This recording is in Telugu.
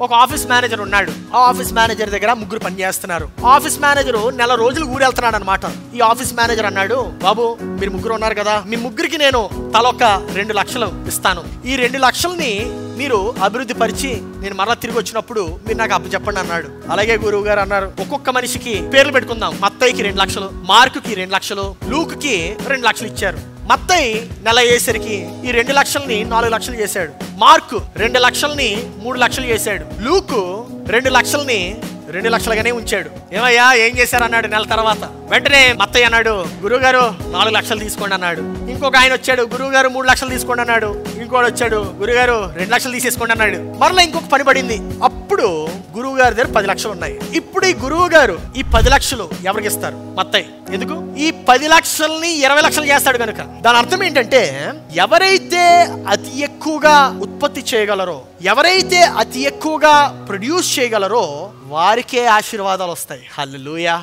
ఒక ఆఫీస్ మేనేజర్ ఉన్నాడు. ఆ ఆఫీస్ మేనేజర్ దగ్గర ముగ్గురు పని చేస్తున్నారు. ఆఫీస్ మేనేజర్ నెల రోజులు ఊరు వెళ్తున్నాడు అనమాట. ఈ ఆఫీస్ మేనేజర్ అన్నాడు, బాబు మీరు ముగ్గురు ఉన్నారు కదా, మీ ముగ్గురికి నేను తలొక 2 లక్షలు ఇస్తాను. ఈ 2 లక్షల్ని మీరు అభివృద్ధి పరిచి నేను మరలా తిరిగి వచ్చినప్పుడు మీరు నాకు అప్పచెప్పండి అన్నాడు. అలాగే గురువు గారు అన్నారు, ఒక్కొక్క మనిషికి పేర్లు పెట్టుకుందాం. మత్తయికి 2 లక్షలు, మార్కుకి 2 లక్షలు, లూకుకి 2 లక్షలు ఇచ్చారు. మత్తయి నెల అయ్యేసరికి ఈ 2 లక్షల్ని 4 లక్షలు చేశాడు. మార్కు 2 లక్షల్ని 3 లక్షలు చేశాడు. లూకు 2 లక్షల్ని 2 లక్షలుగానే ఉంచాడు. ఏమయ్యా ఏం చేశారు అన్నాడు నెల తర్వాత. వెంటనే మత్తయ్య అన్నాడు, గురువు గారు 4 లక్షలు తీసుకోండి అన్నాడు. ఇంకొక ఆయన వచ్చాడు, గురువు గారు 3 లక్షలు తీసుకోండి అన్నాడు. ఇంకోటి వచ్చాడు, గురుగారు 2 లక్షలు తీసేసుకోండి అన్నాడు. మరలా ఇంకొక పని పడింది. అప్పుడు గురువు గారి దగ్గర 10 లక్షలు ఉన్నాయి. ఇప్పుడు ఈ గురువు గారు ఈ 10 లక్షలు ఎవరికి ఇస్తారు? మత్తయ్య. ఎందుకు? ఈ 10 లక్షల్ని 20 లక్షలు చేస్తాడు కనుక. దాని అర్థం ఏంటంటే, ఎవరైతే అతి ఎక్కువగా ఉత్పత్తి చేయగలరో, ఎవరైతే అతి ఎక్కువగా ప్రొడ్యూస్ చేయగలరో వారికే ఆశీర్వాదాలు వస్తాయి. హల్లెలూయా.